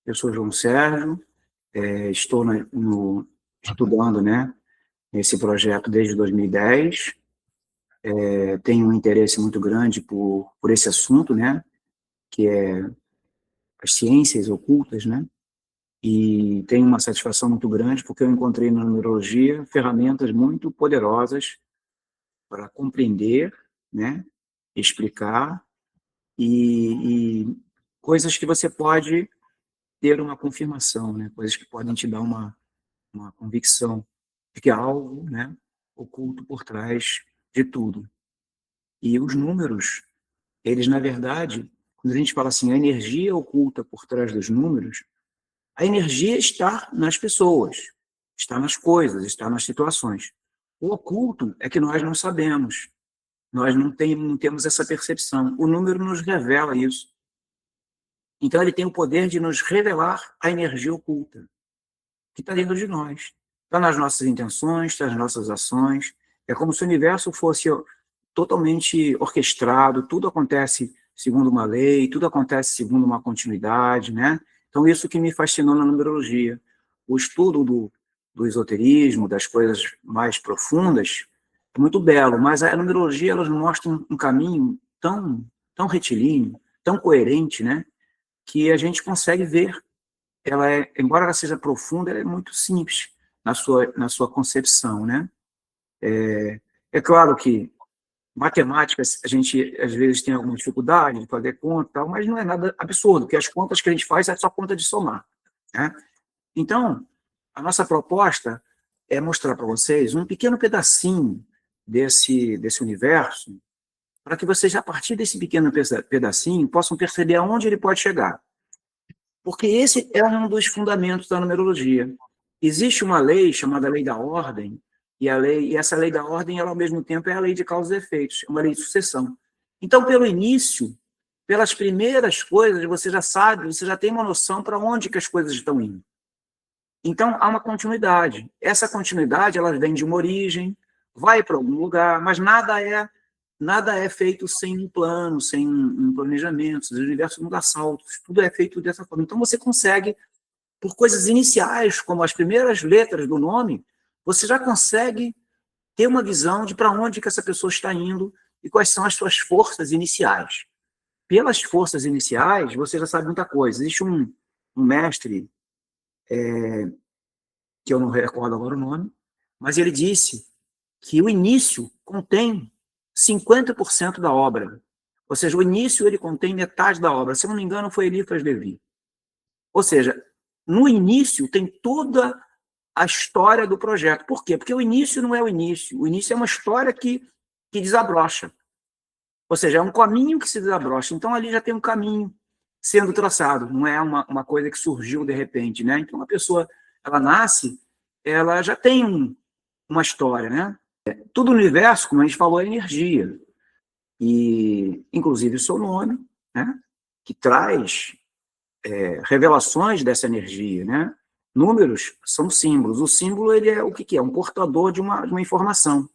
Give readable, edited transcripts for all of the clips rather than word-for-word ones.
Eu sou João Sérgio, estou estudando, né, esse projeto desde 2010, tenho um interesse muito grande por esse assunto, né, que é as ciências ocultas, né, e tenho uma satisfação muito grande porque eu encontrei na numerologia ferramentas muito poderosas para compreender, né, explicar e coisas que você pode ter uma confirmação, né, coisas que podem te dar uma convicção de que há algo, né, oculto por trás de tudo. E os números, eles, na verdade, quando a gente fala assim, a energia oculta por trás dos números, a energia está nas pessoas, está nas coisas, está nas situações. O oculto é que nós não sabemos, nós não temos essa percepção. O número nos revela isso. Então, ele tem o poder de nos revelar a energia oculta, que está dentro de nós. Está nas nossas intenções, está nas nossas ações. É como se o universo fosse totalmente orquestrado, tudo acontece segundo uma lei, tudo acontece segundo uma continuidade, né? Então, isso que me fascinou na numerologia. O estudo do esoterismo, das coisas mais profundas, é muito belo, mas a numerologia ela mostra um caminho tão retilíneo, tão coerente, né? Que a gente consegue ver embora ela seja profunda, ela é muito simples na sua concepção, né? É claro que matemática, a gente às vezes tem alguma dificuldade de fazer conta, tal, mas não é nada absurdo, porque as contas que a gente faz é só conta de somar, né? Então, a nossa proposta é mostrar para vocês um pequeno pedacinho desse universo, para que vocês, a partir desse pequeno pedacinho, possam perceber aonde ele pode chegar. Porque esse é um dos fundamentos da numerologia. Existe uma lei chamada lei da ordem, e essa lei da ordem, ela, ao mesmo tempo, é a lei de causa e efeitos, é uma lei de sucessão. Então, pelo início, pelas primeiras coisas, você já sabe, você já tem uma noção para onde que as coisas estão indo. Então, há uma continuidade. Essa continuidade, ela vem de uma origem, vai para algum lugar, mas nada é feito sem um plano, sem um planejamento, o universo não dá saltos, tudo é feito dessa forma. Então, você consegue, por coisas iniciais, como as primeiras letras do nome, você já consegue ter uma visão de para onde que essa pessoa está indo e quais são as suas forças iniciais. Pelas forças iniciais, você já sabe muita coisa. Existe um mestre, que eu não recordo agora o nome, mas ele disse que o início contém 50% da obra. Ou seja, o início ele contém metade da obra. Se eu não me engano, foi Eliphas Levi. Ou seja, no início tem toda a história do projeto. Por quê? Porque o início não é o início. O início é uma história que desabrocha. Ou seja, é um caminho que se desabrocha. Então, ali já tem um caminho sendo traçado. Não é uma coisa que surgiu de repente, né? Então, a pessoa, ela nasce, ela já tem uma história, né? Tudo no universo, como a gente falou, é energia. E, inclusive, o seu nome, né? Que traz revelações dessa energia, né? Números são símbolos. O símbolo ele é o que é? Um portador de uma informação.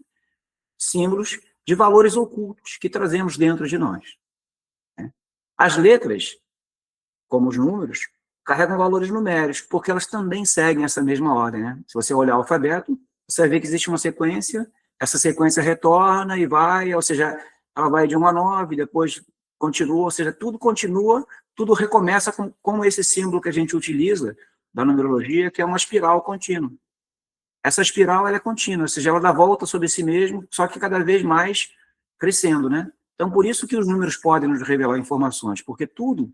Símbolos de valores ocultos que trazemos dentro de nós, né? As letras, como os números, carregam valores numéricos, porque elas também seguem essa mesma ordem, né? Se você olhar o alfabeto, você vai ver que existe uma sequência, essa sequência retorna e vai, ou seja, ela vai de 1 a 9, depois continua, ou seja, tudo continua, tudo recomeça com esse símbolo que a gente utiliza da numerologia, que é uma espiral contínua. Essa espiral ela é contínua, ou seja, ela dá volta sobre si mesmo, só que cada vez mais crescendo, né? Então, por isso que os números podem nos revelar informações, porque tudo,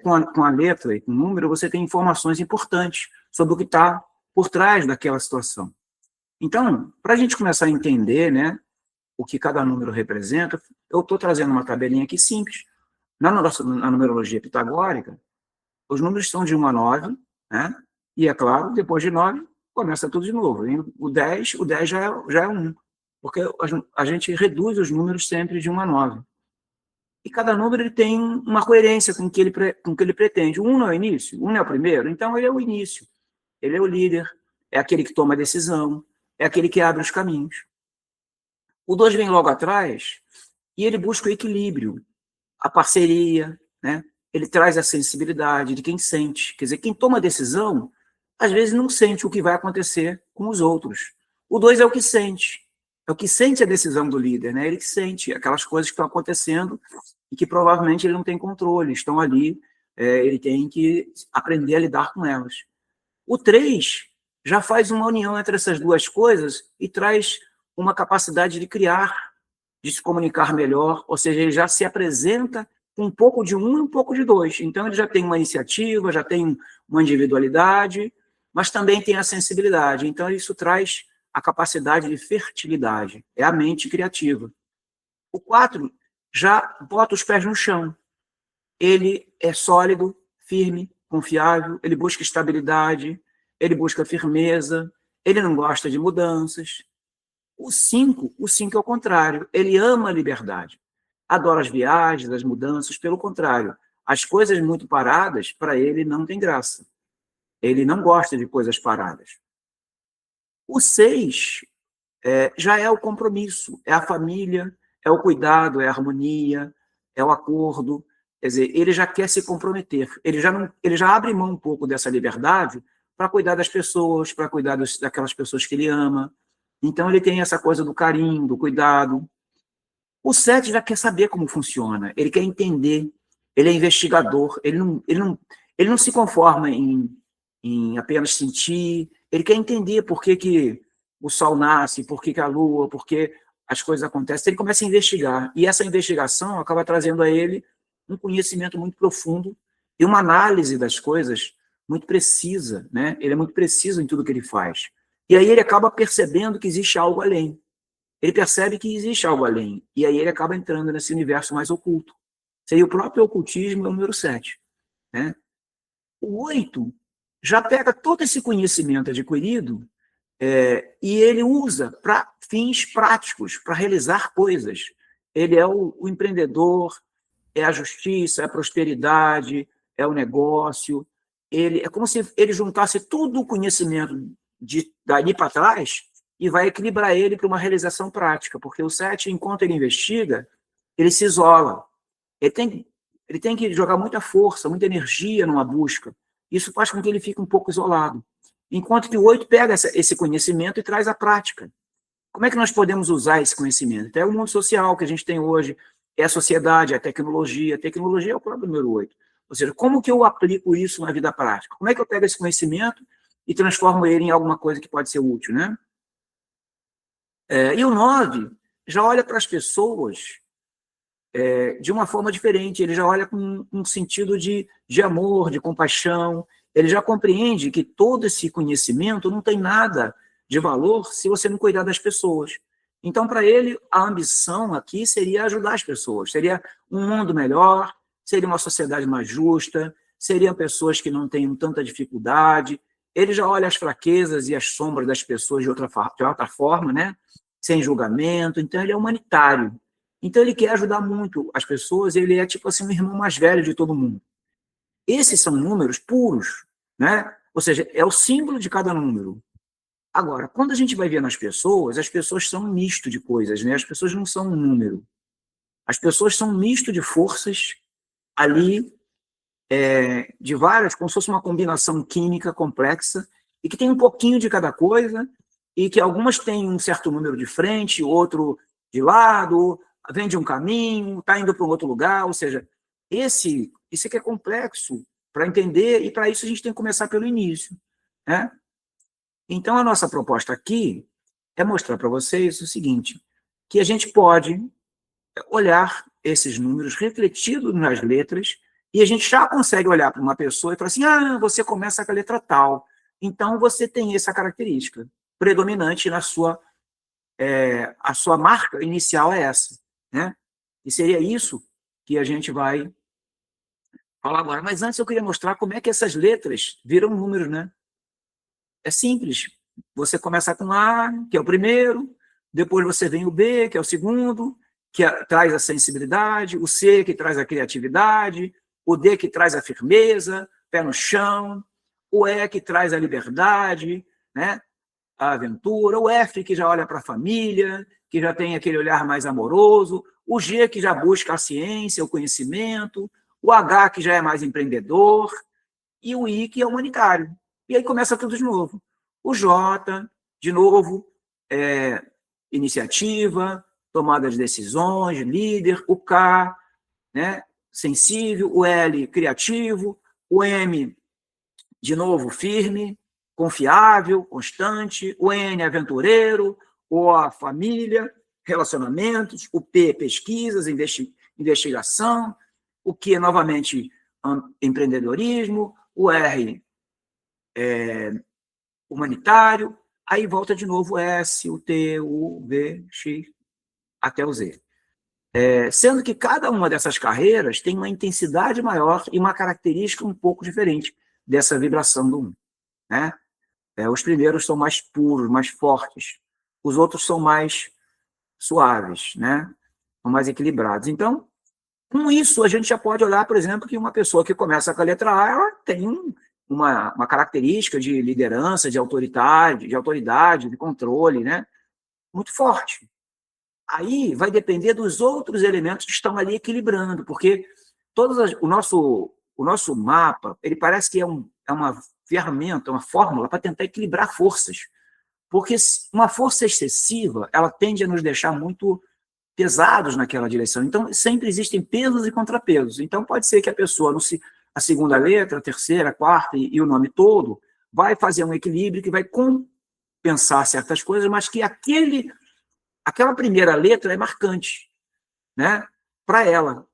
com a letra e com o número, você tem informações importantes sobre o que está por trás daquela situação. Então, para a gente começar a entender, né, o que cada número representa, eu estou trazendo uma tabelinha aqui simples. Na numerologia pitagórica, os números são de 1 a 9, né? E, é claro, depois de 9, começa tudo de novo. E o 10 já é 1, porque a gente reduz os números sempre de 1 a 9. E cada número ele tem uma coerência com o que ele pretende. O 1 não é o início, o 1 não é o primeiro, então ele é o início. Ele é o líder, é aquele que toma a decisão, é aquele que abre os caminhos. O 2 vem logo atrás e ele busca o equilíbrio, a parceria, né? ele traz a sensibilidade de quem sente. Quer dizer, quem toma decisão, às vezes não sente o que vai acontecer com os outros. O 2 é o que sente. É o que sente a decisão do líder, né? Ele que sente aquelas coisas que estão acontecendo e que provavelmente ele não tem controle, estão ali, ele tem que aprender a lidar com elas. O 3 já faz uma união entre essas duas coisas e traz uma capacidade de criar, de se comunicar melhor, ou seja, ele já se apresenta com um pouco de um e um pouco de dois. Então, ele já tem uma iniciativa, já tem uma individualidade, mas também tem a sensibilidade. Então, isso traz a capacidade de fertilidade, é a mente criativa. O 4 já bota os pés no chão. Ele é sólido, firme, confiável, ele busca estabilidade, ele busca firmeza, ele não gosta de mudanças. O 5 é o contrário, ele ama a liberdade, adora as viagens, as mudanças, pelo contrário, as coisas muito paradas, para ele, não tem graça. Ele não gosta de coisas paradas. O 6 já é o compromisso, é a família, é o cuidado, é a harmonia, é o acordo. Quer dizer, ele já quer se comprometer, ele já abre mão um pouco dessa liberdade para cuidar das pessoas, para cuidar daquelas pessoas que ele ama. Então, ele tem essa coisa do carinho, do cuidado. O 7 já quer saber como funciona, ele quer entender, ele é investigador, ele não se conforma em apenas sentir, ele quer entender por que o sol nasce, por que a lua, por que as coisas acontecem. Ele começa a investigar, e essa investigação acaba trazendo a ele um conhecimento muito profundo e uma análise das coisas muito precisa, né? Ele é muito preciso em tudo que ele faz. E aí ele acaba percebendo que existe algo além. Ele percebe que existe algo além, e aí ele acaba entrando nesse universo mais oculto. Seria o próprio ocultismo, é o número 7. Né? O 8 já pega todo esse conhecimento adquirido e ele usa para fins práticos, para realizar coisas. Ele é o empreendedor, é a justiça, é a prosperidade, é o negócio. É como se ele juntasse todo o conhecimento dali para trás e vai equilibrar ele para uma realização prática, porque o 7, enquanto ele investiga, ele se isola. Ele tem que jogar muita força, muita energia numa busca. Isso faz com que ele fique um pouco isolado. Enquanto que o 8 pega esse conhecimento e traz à prática. Como é que nós podemos usar esse conhecimento? Até o mundo social que a gente tem hoje, é a sociedade, é a tecnologia. A tecnologia é o próprio número 8. Ou seja, como que eu aplico isso na vida prática? Como é que eu pego esse conhecimento e transformo ele em alguma coisa que pode ser útil, né? E o 9 já olha para as pessoas de uma forma diferente, ele já olha com um sentido de amor, de compaixão, ele já compreende que todo esse conhecimento não tem nada de valor se você não cuidar das pessoas. Então, para ele, a ambição aqui seria ajudar as pessoas, seria um mundo melhor, seria uma sociedade mais justa, seriam pessoas que não tenham tanta dificuldade. Ele já olha as fraquezas e as sombras das pessoas de outra forma, né? Sem julgamento. Então, ele é humanitário. Então, ele quer ajudar muito as pessoas, ele é tipo assim, um irmão mais velho de todo mundo. Esses são números puros, né? Ou seja, é o símbolo de cada número. Agora, quando a gente vai ver nas pessoas, as pessoas são um misto de coisas, né? As pessoas não são um número. As pessoas são um misto de forças ali, de várias, como se fosse uma combinação química complexa, e que tem um pouquinho de cada coisa, e que algumas têm um certo número de frente, outro de lado, vem de um caminho, está indo para um outro lugar, ou seja, isso aqui é complexo para entender, e para isso a gente tem que começar pelo início. Né? Então, a nossa proposta aqui é mostrar para vocês o seguinte, que a gente pode olhar esses números refletidos nas letras, e a gente já consegue olhar para uma pessoa e falar assim, você começa com a letra tal, então você tem essa característica predominante na sua, a sua marca inicial é essa. Né? E seria isso que a gente vai falar agora. Mas antes eu queria mostrar como é que essas letras viram números, né? É simples. Você começa com A, que é o primeiro, depois você vem o B, que é o segundo, que traz a sensibilidade, o C, que traz a criatividade, o D, que traz a firmeza, pé no chão, o E, que traz a liberdade, né? A aventura, o F, que já olha para a família, que já tem aquele olhar mais amoroso, o G, que já busca a ciência, o conhecimento, o H, que já é mais empreendedor, e o I, que é humanitário. E aí começa tudo de novo. O J, de novo, iniciativa, tomada de decisões, líder, o K, né, sensível, o L, criativo, o M, de novo, firme, confiável, constante, o N, aventureiro, o A, família, relacionamentos, o P, pesquisas, investigação, o Q, novamente, empreendedorismo, o R, humanitário, aí volta de novo o S, o T, o U, V, X, até o Z. Sendo que cada uma dessas carreiras tem uma intensidade maior e uma característica um pouco diferente dessa vibração do 1. Né? Os primeiros são mais puros, mais fortes. Os outros são mais suaves, né? São mais equilibrados. Então, com isso, a gente já pode olhar, por exemplo, que uma pessoa que começa com a letra A, ela tem uma característica de liderança, de autoridade, de controle, né? Muito forte. Aí vai depender dos outros elementos que estão ali equilibrando, porque o nosso mapa, ele parece que é uma ferramenta, uma fórmula para tentar equilibrar forças. Porque uma força excessiva, ela tende a nos deixar muito pesados naquela direção. Então, sempre existem pesos e contrapesos. Então, pode ser que a pessoa, a segunda letra, a terceira, a quarta e o nome todo, vai fazer um equilíbrio que vai compensar certas coisas, mas que aquela primeira letra é marcante, né? Para ela.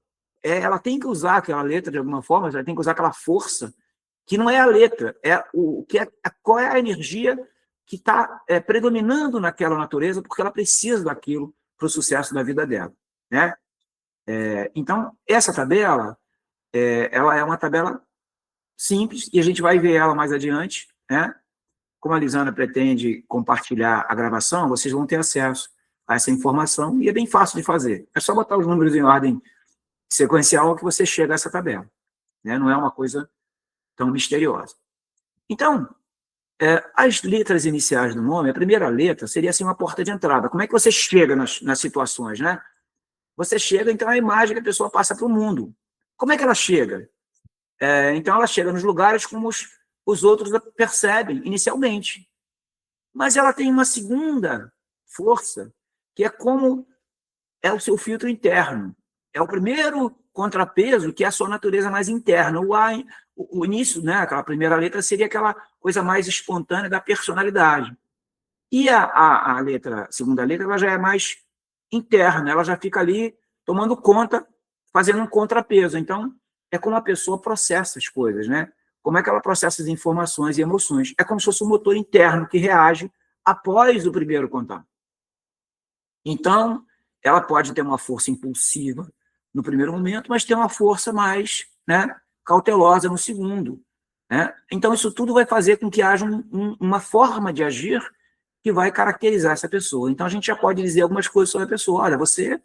Ela tem que usar aquela letra de alguma forma, ela tem que usar aquela força, que não é a letra, qual é a energia que está predominando naquela natureza, porque ela precisa daquilo para o sucesso da vida dela. Né? Então, essa tabela, ela é uma tabela simples, e a gente vai ver ela mais adiante. Né? Como a Lisandra pretende compartilhar a gravação, vocês vão ter acesso a essa informação, e é bem fácil de fazer. É só botar os números em ordem sequencial que você chega a essa tabela. Né? Não é uma coisa tão misteriosa. Então, as letras iniciais do nome, a primeira letra seria assim uma porta de entrada. Como é que você chega nas situações, né? Você chega, então, a imagem que a pessoa passa para o mundo. Como é que ela chega? Então, ela chega nos lugares como os outros a percebem inicialmente. Mas ela tem uma segunda força, que é como é o seu filtro interno. É o primeiro contrapeso, que é a sua natureza mais interna. O início, né, aquela primeira letra, seria aquela coisa mais espontânea da personalidade. E a segunda letra, ela já é mais interna, ela já fica ali tomando conta, fazendo um contrapeso. Então, é como a pessoa processa as coisas, né? Como é que ela processa as informações e emoções. É como se fosse um motor interno que reage após o primeiro contato. Então, ela pode ter uma força impulsiva no primeiro momento, mas ter uma força mais, né, cautelosa no segundo. Né? Então, isso tudo vai fazer com que haja uma forma de agir que vai caracterizar essa pessoa. Então, a gente já pode dizer algumas coisas sobre a pessoa. Olha, você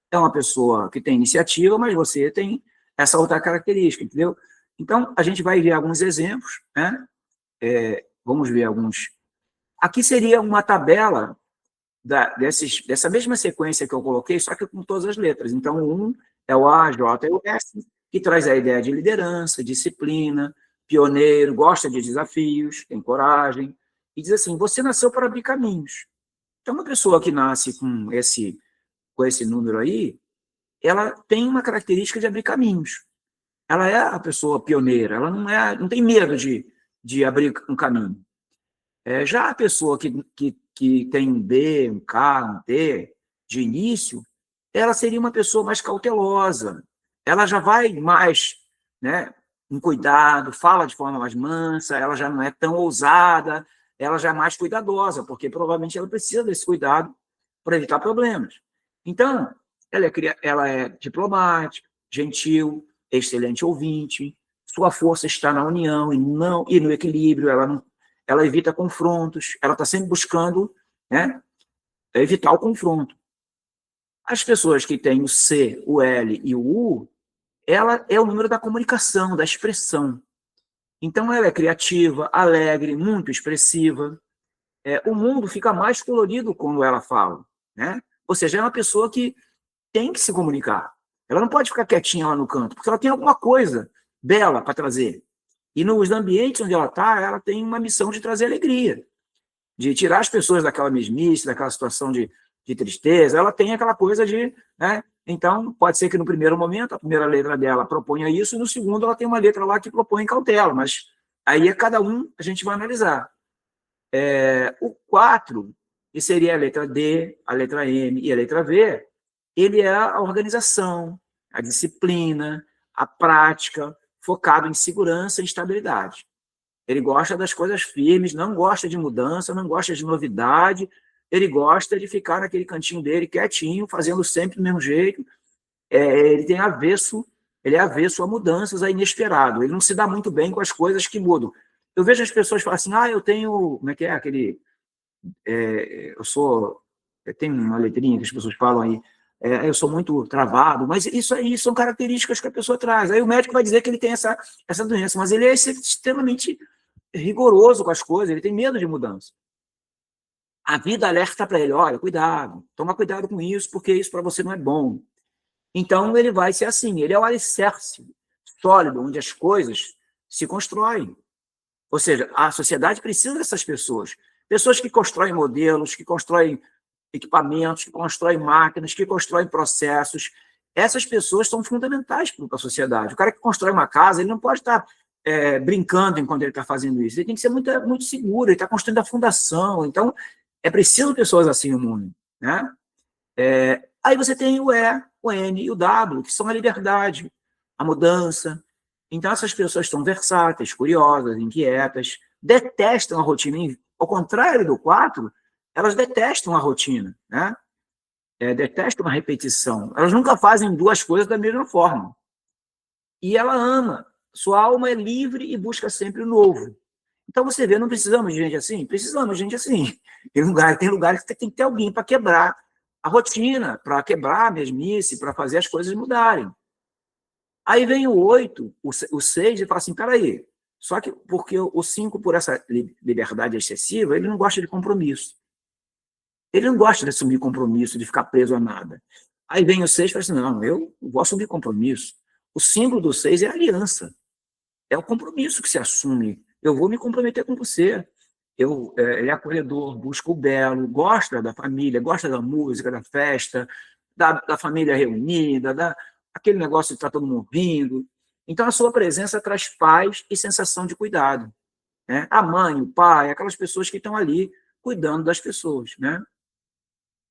é uma pessoa que tem iniciativa, mas você tem essa outra característica, entendeu? Então, a gente vai ver alguns exemplos, né? Vamos ver alguns. Aqui seria uma tabela dessa mesma sequência que eu coloquei, só que com todas as letras. Então, o 1 é o A, J e o S, que traz a ideia de liderança, disciplina, pioneiro, gosta de desafios, tem coragem, e diz assim, você nasceu para abrir caminhos. Então, uma pessoa que nasce com esse número aí, ela tem uma característica de abrir caminhos. Ela é a pessoa pioneira, ela não tem medo de abrir um caminho. Já a pessoa que tem um B, um K, um T de início, ela seria uma pessoa mais cautelosa. Ela já vai mais, né, com cuidado, fala de forma mais mansa, ela já não é tão ousada, ela já é mais cuidadosa, porque provavelmente ela precisa desse cuidado para evitar problemas. Então, ela é diplomática, gentil, excelente ouvinte, sua força está na união e no equilíbrio, ela evita confrontos, ela está sempre buscando, né, evitar o confronto. As pessoas que têm o C, o L e o U, ela é o número da comunicação, da expressão. Então, ela é criativa, alegre, muito expressiva. O mundo fica mais colorido quando ela fala. Né? Ou seja, é uma pessoa que tem que se comunicar. Ela não pode ficar quietinha lá no canto, porque ela tem alguma coisa dela para trazer. E nos ambientes onde ela está, ela tem uma missão de trazer alegria, de tirar as pessoas daquela mesmice, daquela situação de tristeza. Ela tem aquela coisa de... Né? Então, pode ser que no primeiro momento, a primeira letra dela proponha isso, e no segundo ela tem uma letra lá que propõe cautela, mas aí é cada um, a gente vai analisar. O 4, que seria a letra D, a letra M e a letra V, ele é a organização, a disciplina, a prática, focado em segurança e estabilidade. Ele gosta das coisas firmes, não gosta de mudança, não gosta de novidade, ele gosta de ficar naquele cantinho dele, quietinho, fazendo sempre do mesmo jeito. Ele é avesso a mudanças, a inesperado. Ele não se dá muito bem com as coisas que mudam. Eu vejo as pessoas falarem assim, eu tenho, como é que é aquele... eu tenho uma letrinha que as pessoas falam aí, eu sou muito travado, mas isso aí são características que a pessoa traz. Aí o médico vai dizer que ele tem essa doença, mas ele é extremamente rigoroso com as coisas, ele tem medo de mudança. A vida alerta para ele, olha, cuidado, toma cuidado com isso, porque isso para você não é bom. Então ele vai ser assim, ele é o alicerce sólido, onde as coisas se constroem. Ou seja, a sociedade precisa dessas pessoas. Pessoas que constroem modelos, que constroem equipamentos, que constroem máquinas, que constroem processos. Essas pessoas são fundamentais para a sociedade. O cara que constrói uma casa, ele não pode estar brincando enquanto ele está fazendo isso. Ele tem que ser muito, muito seguro, ele está construindo a fundação. Então, é preciso pessoas assim no mundo. Né? Aí você tem o E, o N e o W, que são a liberdade, a mudança. Então, essas pessoas são versáteis, curiosas, inquietas, detestam a rotina. Ao contrário do 4, elas detestam a rotina, né? Detestam a repetição. Elas nunca fazem duas coisas da mesma forma. E ela ama. Sua alma é livre e busca sempre o novo. Então, você vê, não precisamos de gente assim? Precisamos de gente assim. Tem lugares que tem que ter alguém para quebrar a rotina, para quebrar a mesmice, para fazer as coisas mudarem. Aí vem o 8, o 6, e fala assim, peraí, só que porque o 5, por essa liberdade excessiva, ele não gosta de compromisso. Ele não gosta de assumir compromisso, de ficar preso a nada. Aí vem o 6 e fala assim, não, eu vou assumir compromisso. O símbolo do 6 é a aliança. É o compromisso que se assume. Eu vou me comprometer com você. Ele é acolhedor, busca o belo, gosta da família, gosta da música, da festa, da família reunida, aquele negócio de estar todo mundo vindo. Então, a sua presença traz paz e sensação de cuidado. Né? A mãe, o pai, aquelas pessoas que estão ali cuidando das pessoas. Né?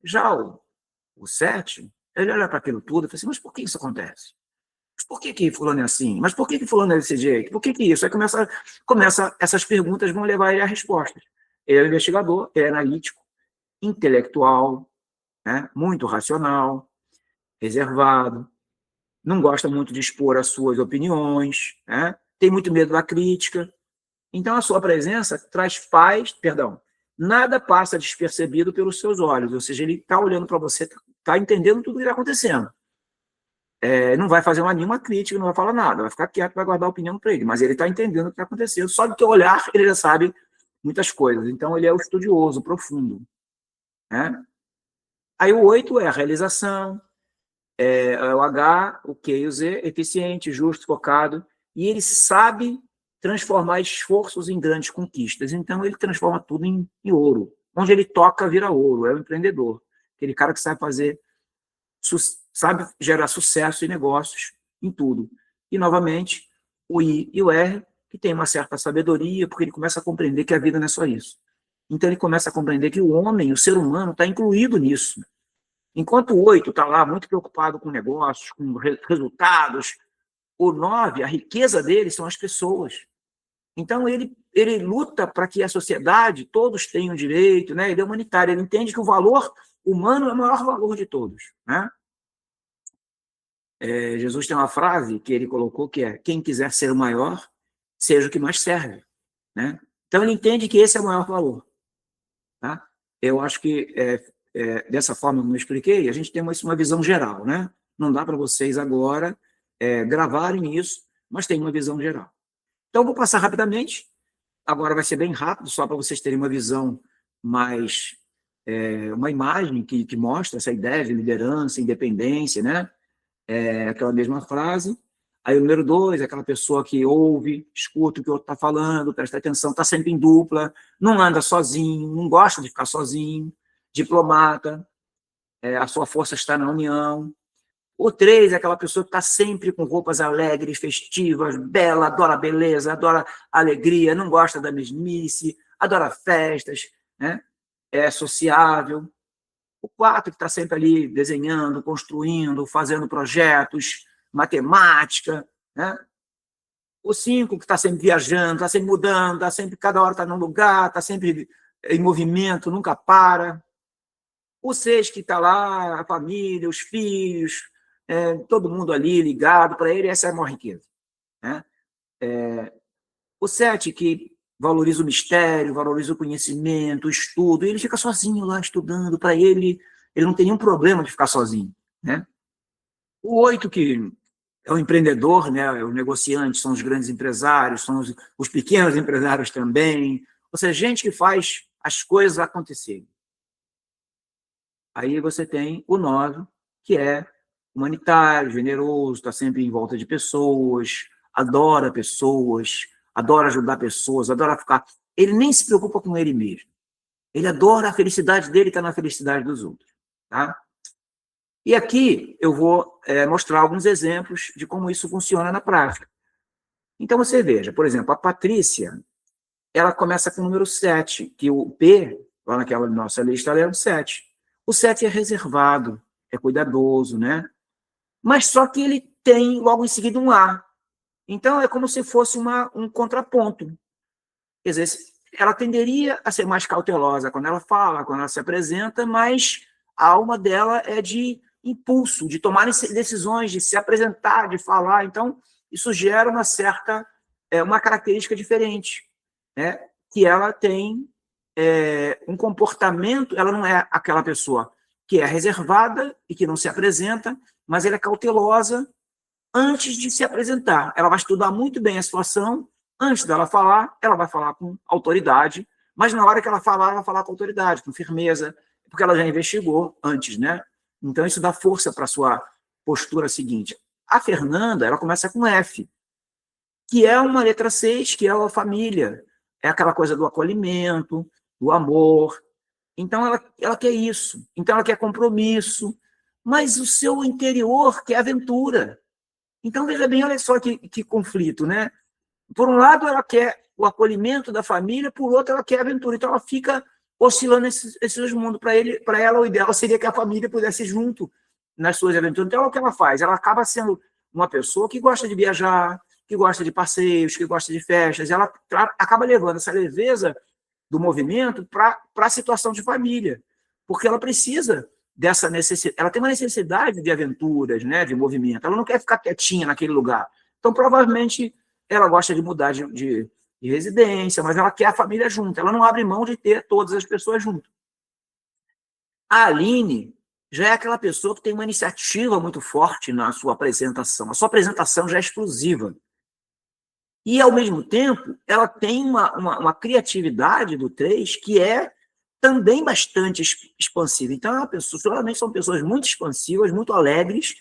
Já o 7, ele olha para aquilo tudo e fala assim, mas por que isso acontece? Mas por que fulano é assim? Mas por que fulano é desse jeito? Por que isso? Aí começa, essas perguntas vão levar ele a respostas. Ele é um investigador, ele é analítico, intelectual, né? Muito racional, reservado, não gosta muito de expor as suas opiniões, né? Tem muito medo da crítica. Então, a sua presença traz paz, nada passa despercebido pelos seus olhos, ou seja, ele está olhando para você, está entendendo tudo o que está acontecendo. Não vai fazer nenhuma crítica, não vai falar nada, vai ficar quieto, vai guardar a opinião para ele, mas ele está entendendo o que está acontecendo. Só do teu olhar, ele já sabe muitas coisas. Então, ele é o estudioso, profundo. Né? Aí o 8 é a realização, o H, o Q e o Z, eficiente, justo, focado, e ele sabe transformar esforços em grandes conquistas. Então, ele transforma tudo em ouro. Onde ele toca, vira ouro. É o empreendedor. Aquele cara que sabe gerar sucesso em negócios, em tudo. E, novamente, o I e o R, que tem uma certa sabedoria, porque ele começa a compreender que a vida não é só isso. Então, ele começa a compreender que o homem, o ser humano, está incluído nisso. Enquanto o 8 está lá muito preocupado com negócios, com resultados, o 9, a riqueza dele são as pessoas. Então, ele luta para que a sociedade, todos tenham direito, né? Ele é humanitário, ele entende que o valor humano é o maior valor de todos. Né? Jesus tem uma frase que ele colocou que é: quem quiser ser o maior, seja o que mais serve. Né? Então, ele entende que esse é o maior valor. Tá? Eu acho que, dessa forma como eu expliquei, a gente tem uma visão geral. Né? Não dá para vocês agora gravarem isso, mas tem uma visão geral. Então, eu vou passar rapidamente. Agora vai ser bem rápido, só para vocês terem uma visão mais... uma imagem que mostra essa ideia de liderança, independência, né? é aquela mesma frase. Aí o número 2 é aquela pessoa que ouve, escuta o que o outro está falando, presta atenção, está sempre em dupla, não anda sozinho, não gosta de ficar sozinho, diplomata, a sua força está na união. O 3 é aquela pessoa que está sempre com roupas alegres, festivas, bela, adora beleza, adora alegria, não gosta da mesmice, adora festas, né? É sociável. O 4 que está sempre ali desenhando, construindo, fazendo projetos, matemática, né? O 5 que está sempre viajando, está sempre mudando, está sempre, cada hora está num lugar, está sempre em movimento, nunca para. O 6 que está lá, a família, os filhos, todo mundo ali ligado, para ele essa é a maior riqueza. Né? O 7 que valoriza o mistério, valoriza o conhecimento, o estudo, e ele fica sozinho lá estudando, para ele não tem nenhum problema de ficar sozinho. Né? O 8 que é o empreendedor, né? É o negociante, são os grandes empresários, são os pequenos empresários também, ou seja, gente que faz as coisas acontecerem. Aí você tem o 9, que é humanitário, generoso, está sempre em volta de pessoas, adora ajudar pessoas, adora ficar... Ele nem se preocupa com ele mesmo. Ele adora a felicidade dele, está na felicidade dos outros. Tá? E aqui eu vou mostrar alguns exemplos de como isso funciona na prática. Então você veja, por exemplo, a Patrícia, ela começa com o número 7, que o P, lá naquela nossa lista, ela é o 7. O 7 é reservado, é cuidadoso, né? Mas só que ele tem logo em seguida um A. Então é como se fosse um contraponto. Quer dizer, ela tenderia a ser mais cautelosa quando ela fala, quando ela se apresenta, mas a alma dela é de impulso, de tomar decisões, de se apresentar, de falar. Então, isso gera uma característica diferente, né? Que ela tem um comportamento, ela não é aquela pessoa que é reservada e que não se apresenta, mas ela é cautelosa antes de se apresentar. Ela vai estudar muito bem a situação, antes dela falar, ela vai falar com autoridade, mas na hora que ela falar, ela vai falar com autoridade, com firmeza, porque ela já investigou antes, né? Então, isso dá força para a sua postura seguinte. A Fernanda, ela começa com F, que é uma letra 6, que é a família. É aquela coisa do acolhimento, do amor. Então, ela quer isso. Então, ela quer compromisso. Mas o seu interior quer aventura. Então, veja bem, olha só que conflito, né? Por um lado, ela quer o acolhimento da família, por outro, ela quer aventura. Então, ela fica oscilando esses mundos. Para ela, o ideal seria que a família pudesse ir junto nas suas aventuras. Então, o que ela faz? Ela acaba sendo uma pessoa que gosta de viajar, que gosta de passeios, que gosta de festas. Ela acaba levando essa leveza do movimento para a situação de família, porque ela precisa dessa necessidade, ela tem uma necessidade de aventuras, né, de movimento, ela não quer ficar quietinha naquele lugar. Então, provavelmente, ela gosta de mudar de residência, mas ela quer a família junto, ela não abre mão de ter todas as pessoas junto. A Aline já é aquela pessoa que tem uma iniciativa muito forte na sua apresentação, a sua apresentação já é exclusiva. E, ao mesmo tempo, ela tem uma criatividade do 3 que é também bastante expansiva. Então, geralmente são pessoas muito expansivas, muito alegres,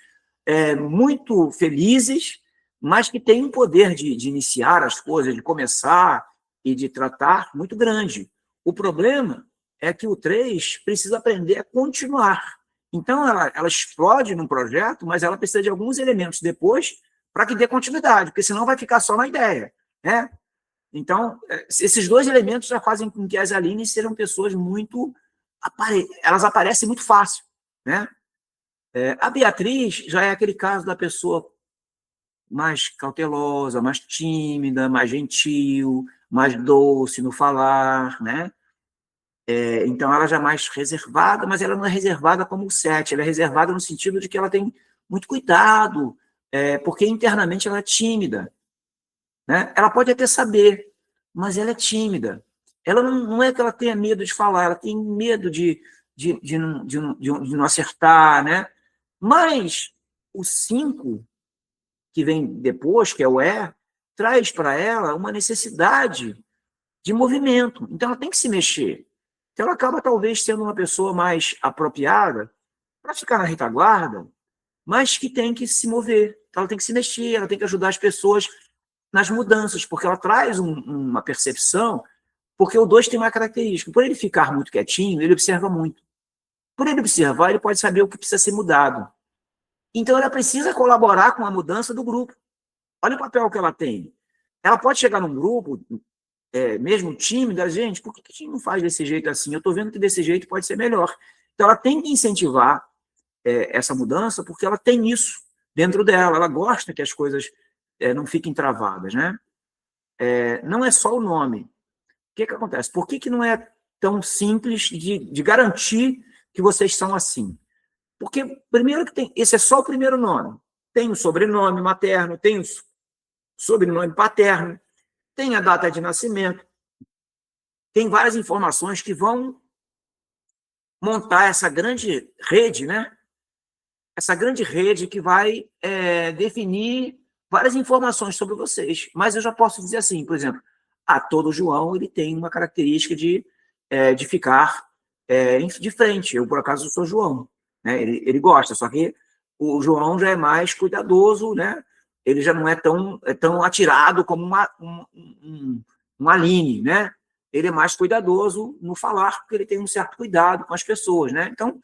muito felizes, mas que têm um poder de iniciar as coisas, de começar e de tratar muito grande. O problema é que o 3 precisa aprender a continuar. Então, ela explode num projeto, mas ela precisa de alguns elementos depois para que dê continuidade, porque senão vai ficar só na ideia, né? Então, esses dois elementos já fazem com que as Alines sejam pessoas muito... Elas aparecem muito fácil, né? A Beatriz já é aquele caso da pessoa mais cautelosa, mais tímida, mais gentil, mais doce no falar, né? Então, ela já é mais reservada, mas ela não é reservada como o 7, ela é reservada no sentido de que ela tem muito cuidado, porque internamente ela é tímida, né? Ela pode até saber, mas ela é tímida. Ela não é que ela tenha medo de falar, ela tem medo de não acertar, né? Mas o 5, que vem depois, que é o E, traz para ela uma necessidade de movimento. Então, ela tem que se mexer. Então, ela acaba, talvez, sendo uma pessoa mais apropriada para ficar na retaguarda, mas que tem que se mover, ela tem que se mexer, ela tem que ajudar as pessoas nas mudanças, porque ela traz uma percepção, porque o 2 tem uma característica, por ele ficar muito quietinho, ele observa muito. Por ele observar, ele pode saber o que precisa ser mudado. Então, ela precisa colaborar com a mudança do grupo. Olha o papel que ela tem. Ela pode chegar num grupo, mesmo tímida, gente, por que a gente não faz desse jeito assim? Eu estou vendo que desse jeito pode ser melhor. Então, ela tem que incentivar essa mudança, porque ela tem isso dentro dela. Ela gosta que as coisas não fiquem travadas, né? Não é só o nome. O que acontece? Por que não é tão simples de garantir que vocês são assim? Porque, primeiro, que esse é só o primeiro nome. Tem o sobrenome materno, tem o sobrenome paterno, tem a data de nascimento, tem várias informações que vão montar essa grande rede, né? Essa grande rede que vai definir várias informações sobre vocês. Mas eu já posso dizer assim, por exemplo, todo João ele tem uma característica de ficar de frente. Eu, por acaso, sou João. Né? Ele gosta, só que o João já é mais cuidadoso, né? Ele já não é tão atirado como uma Aline, né? Ele é mais cuidadoso no falar, porque ele tem um certo cuidado com as pessoas, né? Então,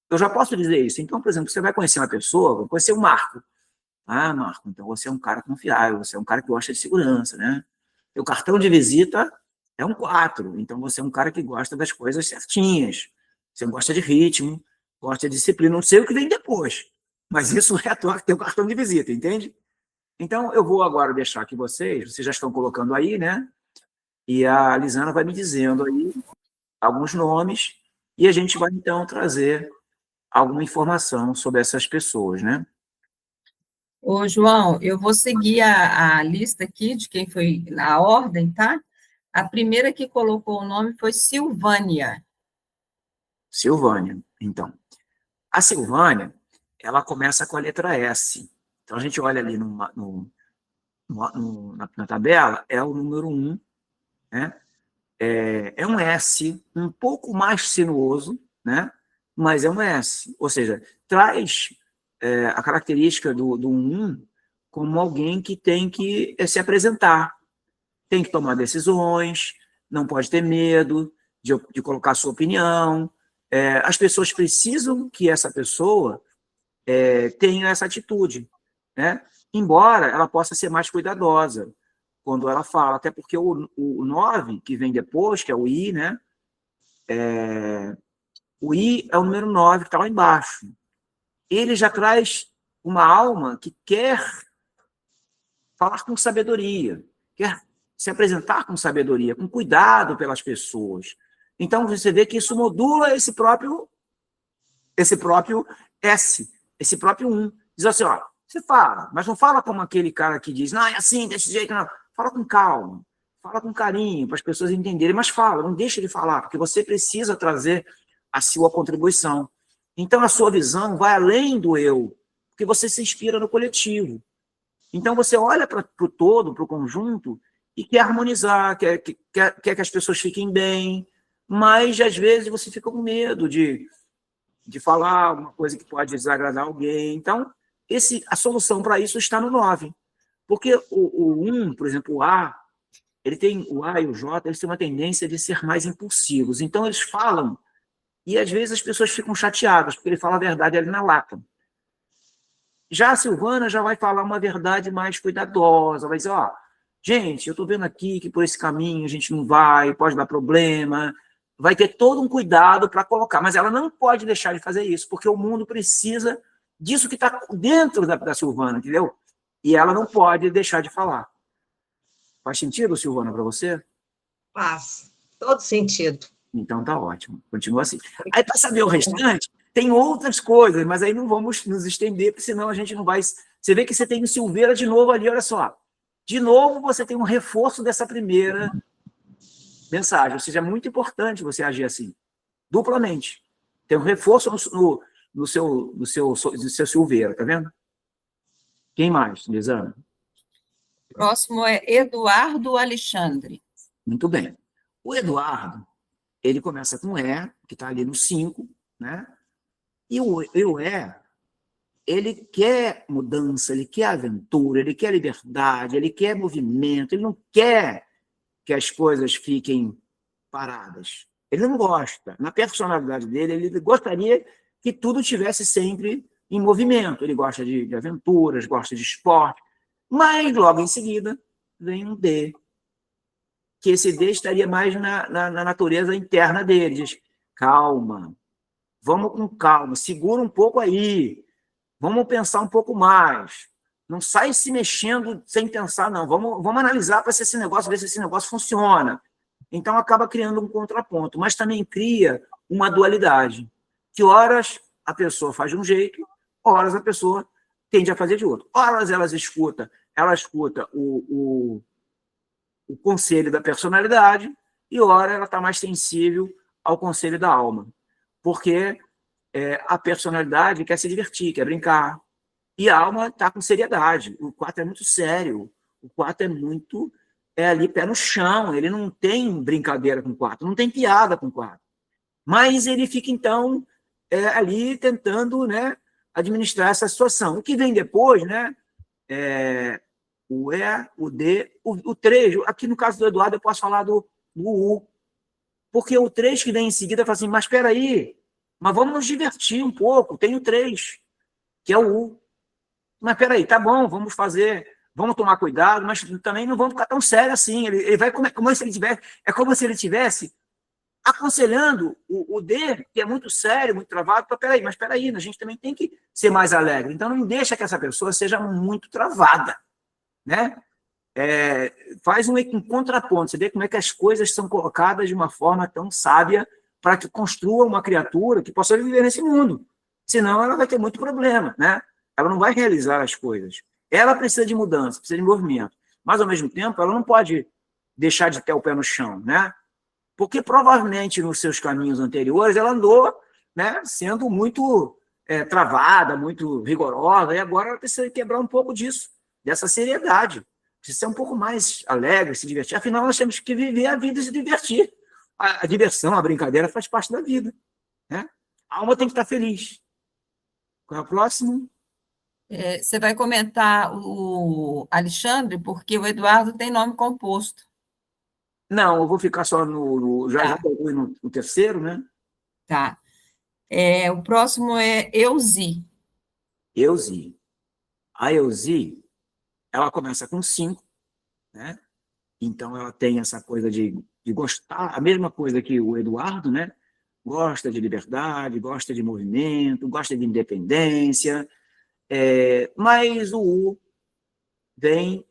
eu já posso dizer isso. Então, por exemplo, você vai conhecer uma pessoa, vai conhecer o Marco. Marco, então você é um cara confiável, você é um cara que gosta de segurança, né? O cartão de visita é um 4, então você é um cara que gosta das coisas certinhas. Você gosta de ritmo, gosta de disciplina. Não sei o que vem depois, mas isso é teu cartão de visita, entende? Então, eu vou agora deixar aqui vocês já estão colocando aí, né? E a Lisana vai me dizendo aí alguns nomes e a gente vai, então, trazer alguma informação sobre essas pessoas, né? Ô, João, eu vou seguir a lista aqui de quem foi na ordem, tá? A primeira que colocou o nome foi Silvânia. Silvânia, então. A Silvânia, ela começa com a letra S. Então, a gente olha ali na tabela, é o número 1, né? É um S um pouco mais sinuoso, né? Mas é um S. Ou seja, traz a característica do 1 como alguém que tem que se apresentar, tem que tomar decisões, não pode ter medo de colocar sua opinião. As pessoas precisam que essa pessoa tenha essa atitude, né? Embora ela possa ser mais cuidadosa quando ela fala, até porque o 9, que vem depois, que é o I, né? O I é o número 9, que está lá embaixo. Ele já traz uma alma que quer falar com sabedoria, quer se apresentar com sabedoria, com cuidado pelas pessoas. Então, você vê que isso modula esse próprio S, esse próprio 1. Diz assim, ó, você fala, mas não fala como aquele cara que diz, não, é assim, desse jeito, não. Fala com calma, fala com carinho, para as pessoas entenderem, mas fala, não deixa de falar, porque você precisa trazer a sua contribuição. Então, a sua visão vai além do eu, porque você se inspira no coletivo. Então, você olha para o todo, para o conjunto, e quer harmonizar, quer que as pessoas fiquem bem, mas, às vezes, você fica com medo de falar uma coisa que pode desagradar alguém. Então, a solução para isso está no 9. Porque o 1, por exemplo, o A e o J, eles têm uma tendência de ser mais impulsivos. Então, eles falam, e às vezes as pessoas ficam chateadas, porque ele fala a verdade ali na lata. Já a Silvana já vai falar uma verdade mais cuidadosa, vai dizer, ó, gente, eu estou vendo aqui que por esse caminho a gente não vai, pode dar problema, vai ter todo um cuidado para colocar, mas ela não pode deixar de fazer isso, porque o mundo precisa disso que está dentro da Silvana, entendeu? E ela não pode deixar de falar. Faz sentido, Silvana, para você? Faz. Todo sentido. Então tá ótimo. Continua assim. Aí, para saber o restante, tem outras coisas, mas aí não vamos nos estender, porque senão a gente não vai... Você vê que você tem o Silveira de novo ali, olha só. De novo, você tem um reforço dessa primeira mensagem. Ou seja, é muito importante você agir assim, duplamente. Tem um reforço no seu Silveira, tá vendo? Quem mais, Lisana? Próximo é Eduardo Alexandre. Muito bem. O Eduardo, ele começa com E, que está ali no 5, né? E o E, ele quer mudança, ele quer aventura, ele quer liberdade, ele quer movimento, ele não quer que as coisas fiquem paradas. Ele não gosta. Na personalidade dele, ele gostaria que tudo tivesse sempre em movimento. Ele gosta de aventuras, gosta de esporte, mas logo em seguida vem um D, que esse D estaria mais na natureza interna dele. Diz, calma, vamos com calma, segura um pouco aí, vamos pensar um pouco mais. Não sai se mexendo sem pensar, não. Vamos analisar para ver se esse negócio funciona. Então, acaba criando um contraponto, mas também cria uma dualidade, que horas a pessoa faz de um jeito, horas a pessoa tende a fazer de outro. Horas ela escuta o conselho da personalidade e horas ela está mais sensível ao conselho da alma, porque a personalidade quer se divertir, quer brincar, e a alma está com seriedade. O 4 é muito sério, o 4 é muito ali pé no chão, ele não tem brincadeira com o 4, não tem piada com o 4. Mas ele fica, então, ali tentando, né, administrar essa situação. O que vem depois, né, o E, o D, o 3, aqui no caso do Eduardo eu posso falar do U, porque o 3 que vem em seguida fala assim, mas espera aí, mas vamos nos divertir um pouco, tem o 3, que é o U. Mas espera aí, tá bom, vamos tomar cuidado, mas também não vamos ficar tão sério assim. Ele vai como se ele tivesse, é como se ele tivesse aconselhando o D, que é muito sério, muito travado, para mas espera aí, a gente também tem que ser mais alegre. Então não deixa que essa pessoa seja muito travada, né? Faz um contraponto, você vê como é que as coisas são colocadas de uma forma tão sábia para que construa uma criatura que possa viver nesse mundo. Senão ela vai ter muito problema, né? Ela não vai realizar as coisas. Ela precisa de mudança, precisa de movimento. Mas, ao mesmo tempo, ela não pode deixar de ter o pé no chão, né? Porque, provavelmente, nos seus caminhos anteriores, ela andou, né, sendo muito travada, muito rigorosa, e agora ela precisa quebrar um pouco disso, dessa seriedade. Precisa ser um pouco mais alegre, se divertir. Afinal, nós temos que viver a vida e se divertir. A diversão, a brincadeira faz parte da vida, né? A alma tem que estar feliz. Qual é o próximo? Você vai comentar o Alexandre, porque o Eduardo tem nome composto. Não, eu vou ficar só já Tá. no terceiro, né? Tá. O próximo é Euzi. Euzi. A Euzi, ela começa com 5, né? Então, ela tem essa coisa de gostar, a mesma coisa que o Eduardo, né? Gosta de liberdade, gosta de movimento, gosta de independência, mas o U vem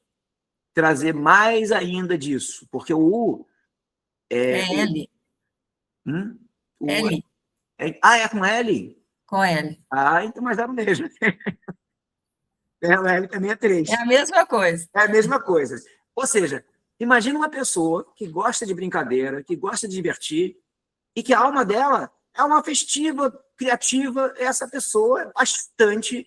trazer mais ainda disso, porque o U L. O L. é com L? Com L. Então, mas é o mesmo. O L também é 3. É a mesma coisa. É a mesma coisa. Ou seja, imagina uma pessoa que gosta de brincadeira, que gosta de divertir, e que a alma dela é uma festiva, criativa. Essa pessoa é bastante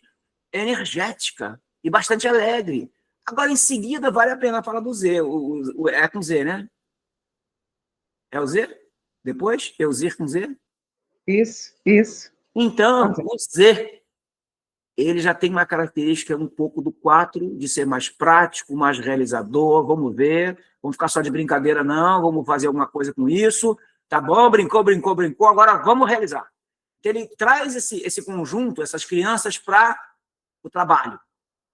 energética e bastante alegre. Agora, em seguida, vale a pena falar do Z. É com Z, né? É o Z? Depois? Euzir com Z? Isso. Então, o Z, ele já tem uma característica um pouco do 4, de ser mais prático, mais realizador. Vamos ver, vamos ficar só de brincadeira, não, vamos fazer alguma coisa com isso. Tá bom, brincou, agora vamos realizar. Então, ele traz esse conjunto, essas crianças, para o trabalho.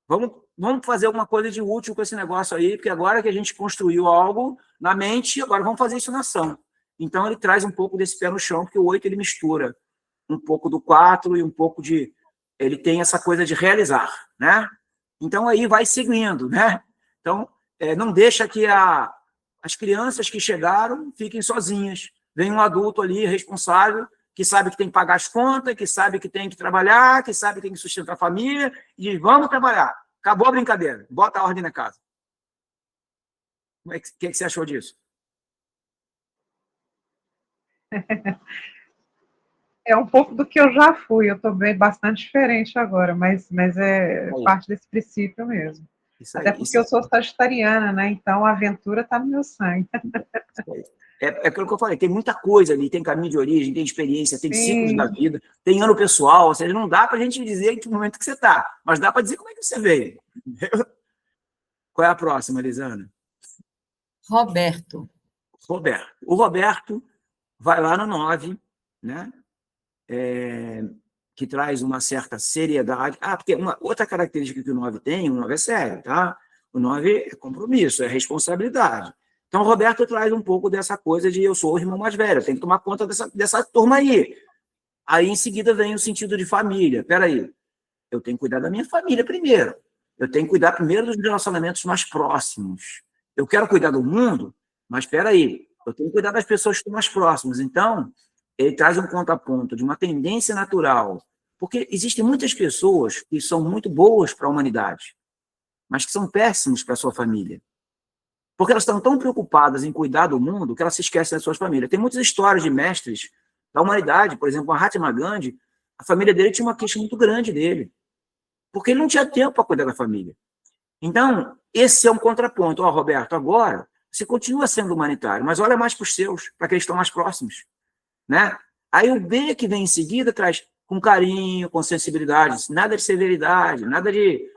Vamos fazer alguma coisa de útil com esse negócio aí, porque agora que a gente construiu algo na mente, agora vamos fazer isso na ação. Então, ele traz um pouco desse pé no chão, porque o 8 ele mistura um pouco do 4 e um pouco de... Ele tem essa coisa de realizar, né? Então, aí vai seguindo, né? Então, não deixa que as crianças que chegaram fiquem sozinhas. Vem um adulto ali, responsável, que sabe que tem que pagar as contas, que sabe que tem que trabalhar, que sabe que tem que sustentar a família, e diz, vamos trabalhar. Acabou a brincadeira, bota a ordem na casa. O que você achou disso? É um pouco do que eu já fui, eu estou bastante diferente agora, mas é parte desse princípio mesmo. Até porque eu sou sagitariana, né? Então a aventura está no meu sangue. É aquilo que eu falei, tem muita coisa ali, tem caminho de origem, tem experiência, tem ciclos da Sim. vida, tem ano pessoal, ou seja, não dá para a gente dizer em que momento que você está, mas dá para dizer como é que você veio. Qual é a próxima, Elisana? Roberto. Roberto. O Roberto vai lá no 9, né? Que traz uma certa seriedade. Porque uma outra característica que o 9 tem, o 9 é sério, tá? O 9 é compromisso, é responsabilidade. Então, o Roberto traz um pouco dessa coisa de eu sou o irmão mais velho, eu tenho que tomar conta dessa turma aí. Aí, em seguida, vem o sentido de família. Peraí, eu tenho que cuidar da minha família primeiro. Eu tenho que cuidar primeiro dos relacionamentos mais próximos. Eu quero cuidar do mundo, mas espera aí, eu tenho que cuidar das pessoas que estão mais próximas. Então, ele traz um contraponto de uma tendência natural, porque existem muitas pessoas que são muito boas para a humanidade, mas que são péssimos para a sua família. Porque elas estão tão preocupadas em cuidar do mundo que elas se esquecem das suas famílias. Tem muitas histórias de mestres da humanidade, por exemplo, Mahatma Gandhi, a família dele tinha uma queixa muito grande dele, porque ele não tinha tempo para cuidar da família. Então, esse é um contraponto. Roberto, agora você continua sendo humanitário, mas olha mais para os seus, para aqueles que estão mais próximos. Né? Aí o B que vem em seguida traz com carinho, com sensibilidade, nada de severidade, nada de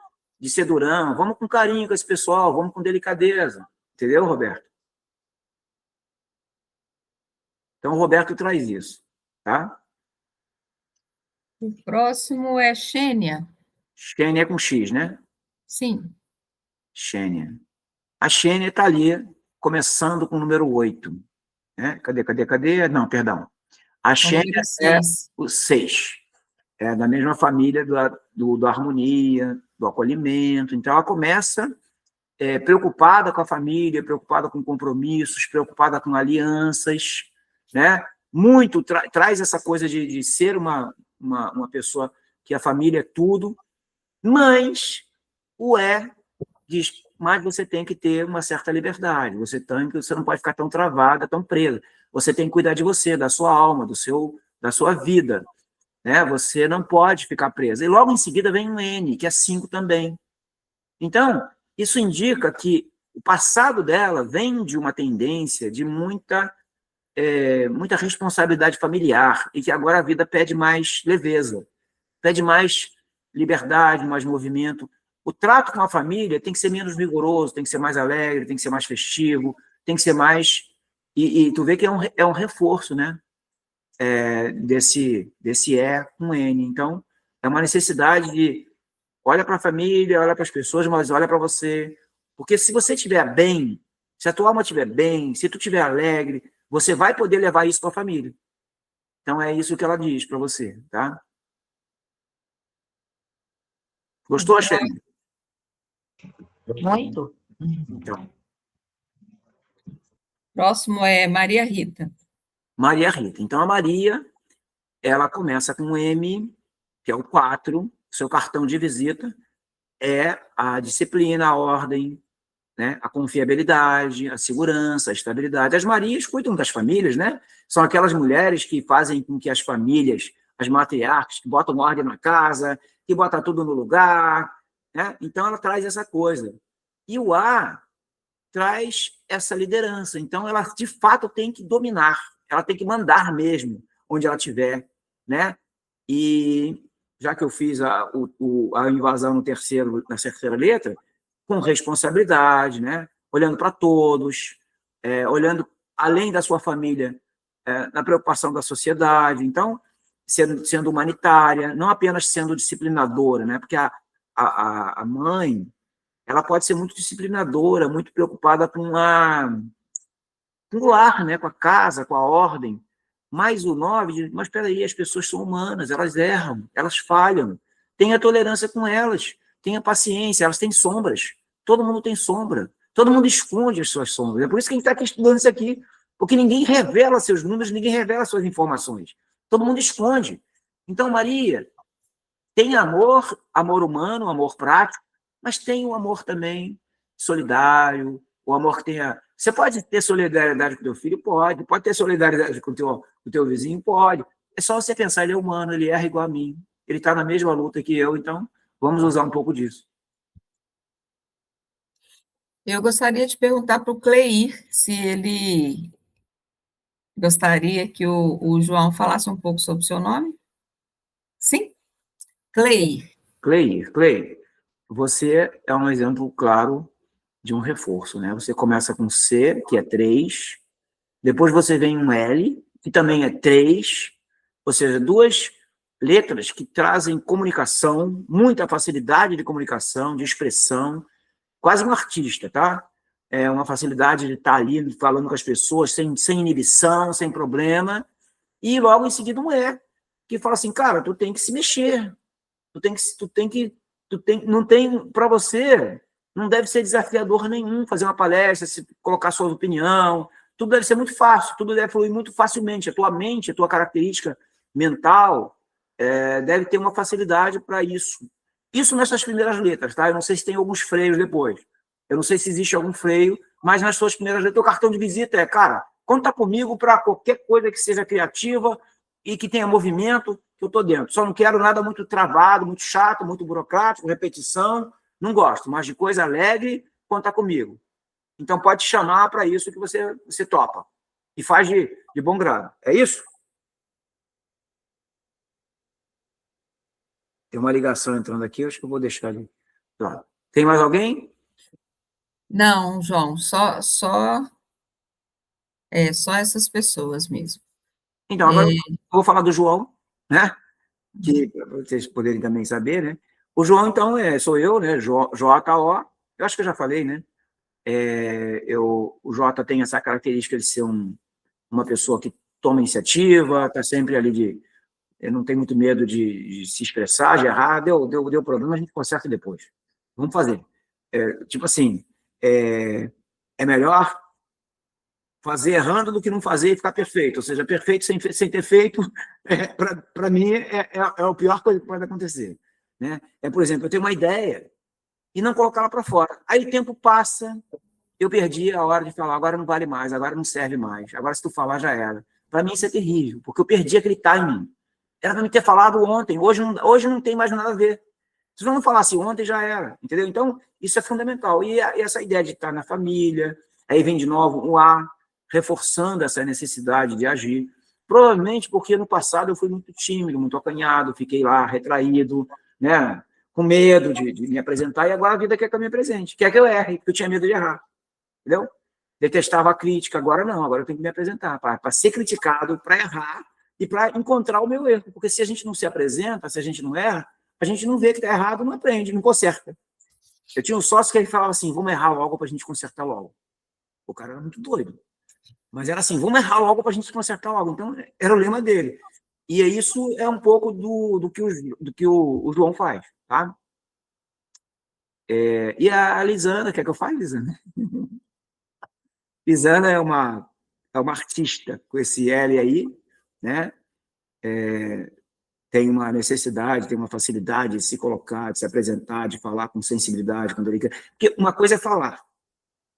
ser durão, vamos com carinho com esse pessoal, vamos com delicadeza. Entendeu, Roberto? Então, o Roberto traz isso. Tá? O próximo é Xênia. Xênia é com X, né? Sim. Xênia. A Xênia está ali, começando com o número 8. Né? Cadê? Não, perdão. A Xênia é o 6. É da mesma família do harmonia, do acolhimento. Então, ela começa preocupada com a família, preocupada com compromissos, preocupada com alianças, né? Muito traz essa coisa de ser uma pessoa que a família é tudo, mas diz, mas você tem que ter uma certa liberdade, você não pode ficar tão travada, tão presa, você tem que cuidar de você, da sua alma, da sua vida, né? Você não pode ficar presa. E logo em seguida vem um N, que é 5 também. Então, isso indica que o passado dela vem de uma tendência de muita responsabilidade familiar e que agora a vida pede mais leveza, pede mais liberdade, mais movimento. O trato com a família tem que ser menos vigoroso, tem que ser mais alegre, tem que ser mais festivo, tem que ser mais... E tu vê que é um reforço, né? Desse E com N. Então, é uma necessidade de olha para a família, olha para as pessoas, mas olha para você. Porque se você estiver bem, se a tua alma estiver bem, se tu estiver alegre, você vai poder levar isso para a família. Então, é isso que ela diz para você, tá? Gostou, Xênia? Muito. Então, Próximo é Maria Rita. Maria Rita. Então, a Maria, ela começa com M, que é o 4, seu cartão de visita é a disciplina, a ordem, né? A confiabilidade, a segurança, a estabilidade. As Marias cuidam das famílias, né? São aquelas mulheres que fazem com que as famílias, as matriarcas, que botam ordem na casa, que botam tudo no lugar, né? Então, ela traz essa coisa. E o A traz essa liderança. Então, ela, de fato, tem que dominar, ela tem que mandar mesmo, onde ela estiver, né? E já que eu fiz a invasão na terceira letra, com responsabilidade, né? Olhando para todos, olhando além da sua família, na preocupação da sociedade. Então, sendo humanitária, não apenas sendo disciplinadora, né? Porque a mãe, ela pode ser muito disciplinadora, muito preocupada com o lar, né? Com a casa, com a ordem. Mas o 9 diz, mas espera aí, as pessoas são humanas, elas erram, elas falham. Tenha tolerância com elas, tenha paciência, elas têm sombras. Todo mundo tem sombra. Todo mundo esconde as suas sombras. É por isso que a gente está aqui estudando isso aqui, porque ninguém revela seus números, ninguém revela suas informações. Todo mundo esconde. Então, Maria, tem amor humano, amor prático, mas tem o amor também solidário, o amor que tenha... Você pode ter solidariedade com o teu filho? Pode. Pode ter solidariedade com o teu vizinho? Pode. É só você pensar, ele é humano, ele erra igual a mim, ele está na mesma luta que eu, então vamos usar um pouco disso. Eu gostaria de perguntar para o Cleir se ele Gostaria que o João falasse um pouco sobre o seu nome? Sim? Clay. Clay, você é um exemplo claro de um reforço, né? Você começa com C, que é 3, depois você vem um L, que também é 3, ou seja, duas letras que trazem comunicação, muita facilidade de comunicação, de expressão, quase um artista, tá? É uma facilidade de estar ali falando com as pessoas sem inibição, sem problema, e logo em seguida um E, que fala assim, cara, tu tem que se mexer, não tem, para você, não deve ser desafiador nenhum fazer uma palestra, se colocar sua opinião, tudo deve ser muito fácil, tudo deve fluir muito facilmente, a tua mente, a tua característica mental deve ter uma facilidade para isso. Isso nessas primeiras letras, tá? Eu não sei se tem alguns freios depois, eu não sei se existe algum freio, mas nas suas primeiras letras, o cartão de visita é, cara, conta comigo para qualquer coisa que seja criativa e que tenha movimento, que eu estou dentro. Só não quero nada muito travado, muito chato, muito burocrático, repetição, não gosto, mas de coisa alegre, conta comigo. Então, pode chamar para isso que você topa. E faz de bom grado. É isso? Tem uma ligação entrando aqui, acho que eu vou deixar ali. Claro. Tem mais alguém? Não, João, só essas pessoas mesmo. Então, agora eu vou falar do João, né? Que para vocês poderem também saber, né? O João, então, sou eu, né? J-O, eu acho que eu já falei, né? O Jota tem essa característica de ser uma pessoa que toma iniciativa, está sempre ali não tem muito medo de se expressar, de errar, deu problema, a gente conserta depois. Vamos fazer. Tipo assim, é melhor fazer errando do que não fazer e ficar perfeito, ou seja, perfeito sem ter feito, para mim, é a pior coisa que pode acontecer. Né? Por exemplo, eu tenho uma ideia e não colocá-la para fora. Aí o tempo passa, eu perdi a hora de falar, agora não vale mais, agora não serve mais, agora se tu falar já era. Para mim isso é terrível, porque eu perdi aquele timing. Era para me ter falado ontem, hoje não tem mais nada a ver. Se eu não falasse ontem, já era, entendeu? Então, isso é fundamental. E essa ideia de estar na família, aí vem de novo o A, reforçando essa necessidade de agir. Provavelmente porque no passado eu fui muito tímido, muito acanhado, fiquei lá retraído, né? Com medo de me apresentar, e agora a vida quer que eu me apresente, quer que eu erre, porque eu tinha medo de errar. Entendeu? Detestava a crítica, agora não, agora eu tenho que me apresentar, para ser criticado, para errar e para encontrar o meu erro, porque se a gente não se apresenta, se a gente não erra, a gente não vê que está errado, não aprende, não conserta. Eu tinha um sócio que ele falava assim, vamos errar logo para a gente consertar logo. O cara era muito doido, mas era assim, vamos errar logo para a gente consertar logo, então era o lema dele. E isso é um pouco do que o João faz, tá? E a Lisana, quer que eu faça, Lisana? Lisana é uma artista com esse L aí, né? Tem uma necessidade, tem uma facilidade de se colocar, de se apresentar, de falar com sensibilidade, com delicadeza. Porque uma coisa é falar,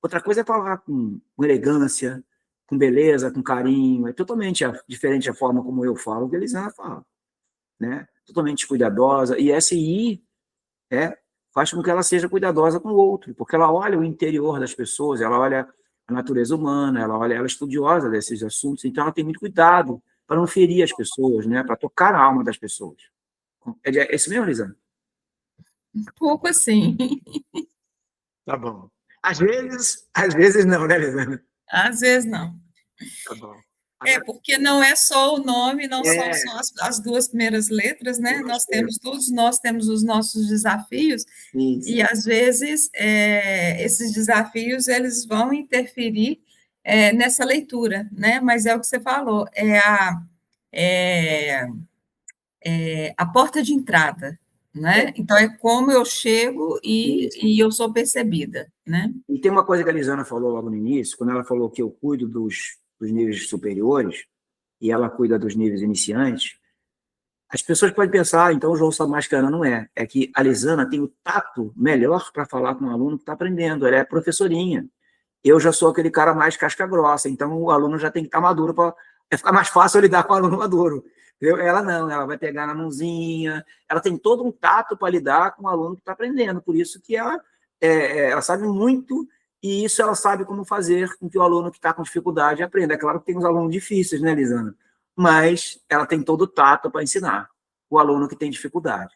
outra coisa é falar com elegância, com beleza, com carinho. É totalmente diferente a forma como eu falo que a Lisana fala, né? Totalmente cuidadosa. E essa I faz com que ela seja cuidadosa com o outro, porque ela olha o interior das pessoas, ela olha a natureza humana, ela é estudiosa desses assuntos, então ela tem muito cuidado para não ferir as pessoas, né, para tocar a alma das pessoas. É isso mesmo, Lisana? Um pouco assim. Tá bom. Às vezes não, né, Lisana? Às vezes não. Tá bom. Porque não é só o nome, não são só as duas primeiras letras, né? Todos nós temos os nossos desafios, Isso. e às vezes esses desafios eles vão interferir nessa leitura, né? Mas é o que você falou, a porta de entrada, né? Então é como eu chego e eu sou percebida, né? E tem uma coisa que a Lisana falou logo no início, quando ela falou que eu cuido dos níveis superiores e ela cuida dos níveis iniciantes. As pessoas podem pensar, então o João Samascana não é. É que a Lisana tem o tato melhor para falar com um aluno que está aprendendo. Ela é professorinha. Eu já sou aquele cara mais casca grossa, então o aluno já tem que estar maduro para ficar mais fácil lidar com o aluno maduro. Ela não, ela vai pegar na mãozinha, ela tem todo um tato para lidar com o aluno que está aprendendo. Por isso que ela sabe muito e isso ela sabe como fazer com que o aluno que está com dificuldade aprenda. É claro que tem uns alunos difíceis, né, Lisana? Mas ela tem todo o tato para ensinar o aluno que tem dificuldade.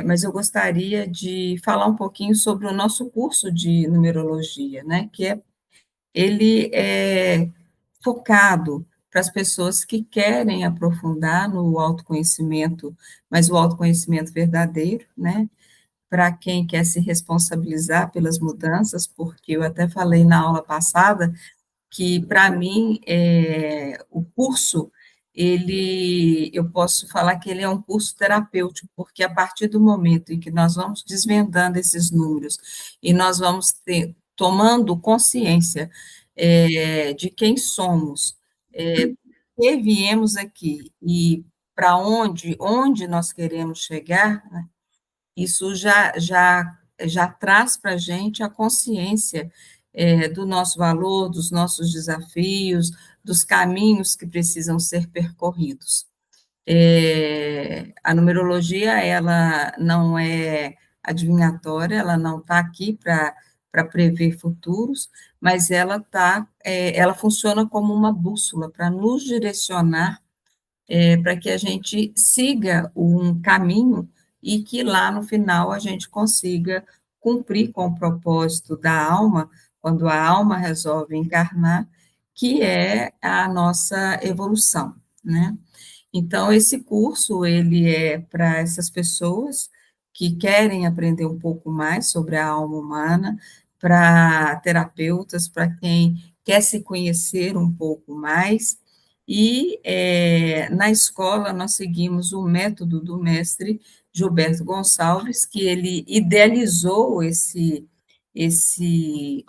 Mas eu gostaria de falar um pouquinho sobre o nosso curso de numerologia, né, ele é focado para as pessoas que querem aprofundar no autoconhecimento, mas o autoconhecimento verdadeiro, né, para quem quer se responsabilizar pelas mudanças, porque eu até falei na aula passada que, para mim, o curso, eu posso falar que ele é um curso terapêutico, porque a partir do momento em que nós vamos desvendando esses números e nós vamos tomando consciência de quem somos, que viemos aqui e para onde nós queremos chegar, né, isso já traz para a gente a consciência do nosso valor, dos nossos desafios, dos caminhos que precisam ser percorridos. A numerologia, ela não é adivinhatória, ela não está aqui para prever futuros, mas ela funciona como uma bússola para nos direcionar, para que a gente siga um caminho e que lá no final a gente consiga cumprir com o propósito da alma, quando a alma resolve encarnar, que é a nossa evolução, né? Então, esse curso, ele é para essas pessoas que querem aprender um pouco mais sobre a alma humana, para terapeutas, para quem quer se conhecer um pouco mais, e na escola nós seguimos o método do mestre Gilberto Gonçalves, que ele idealizou esse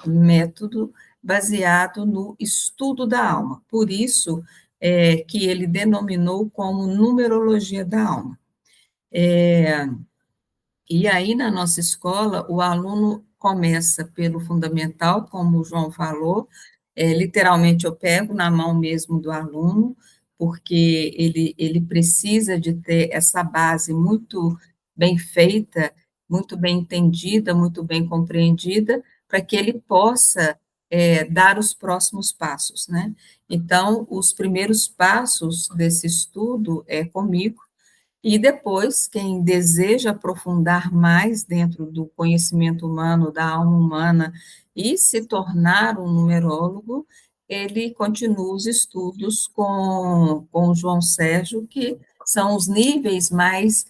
método baseado no estudo da alma. Por isso, que ele denominou como numerologia da alma. E aí, na nossa escola, o aluno começa pelo fundamental, como o João falou, literalmente eu pego na mão mesmo do aluno, porque ele precisa de ter essa base muito bem feita, muito bem entendida, muito bem compreendida, para que ele possa dar os próximos passos, né? Então, os primeiros passos desse estudo é comigo, e depois, quem deseja aprofundar mais dentro do conhecimento humano, da alma humana, e se tornar um numerólogo, ele continua os estudos com o João Sérgio, que são os níveis mais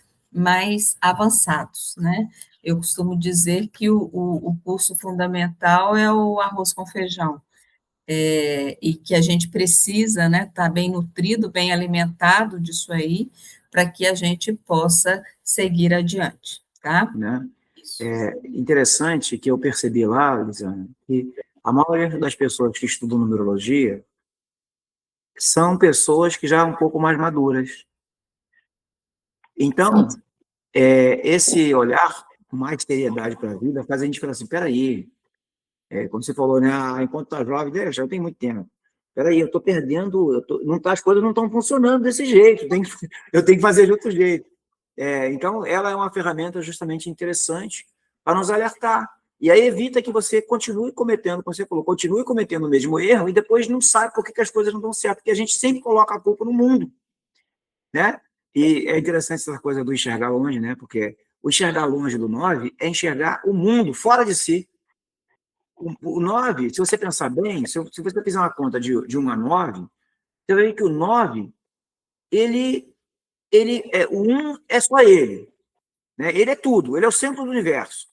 avançados, né? Eu costumo dizer que o curso fundamental é o arroz com feijão, e que a gente precisa, né, estar bem nutrido, bem alimentado disso aí, para que a gente possa seguir adiante, tá? Né? É interessante que eu percebi lá, Lisana, que a maioria das pessoas que estudam numerologia são pessoas que já são um pouco mais maduras. Então, esse olhar com mais seriedade para a vida faz a gente falar assim, peraí, quando você falou, né, enquanto está jovem, deixa, eu tenho muito tempo. Peraí, eu estou perdendo, as coisas não estão funcionando desse jeito, eu tenho que fazer de outro jeito. Então, ela é uma ferramenta justamente interessante para nos alertar. E aí evita que você continue cometendo, como você falou, continue cometendo o mesmo erro e depois não sabe por que as coisas não dão certo, porque a gente sempre coloca a culpa no mundo, né? E é interessante essa coisa do enxergar longe, né? Porque o enxergar longe do 9 é enxergar o mundo fora de si. O 9, se você pensar bem, se você fizer uma conta de 1 a 9, você vai ver que o 9, o 1 é só ele, né? Ele é tudo, ele é o centro do universo.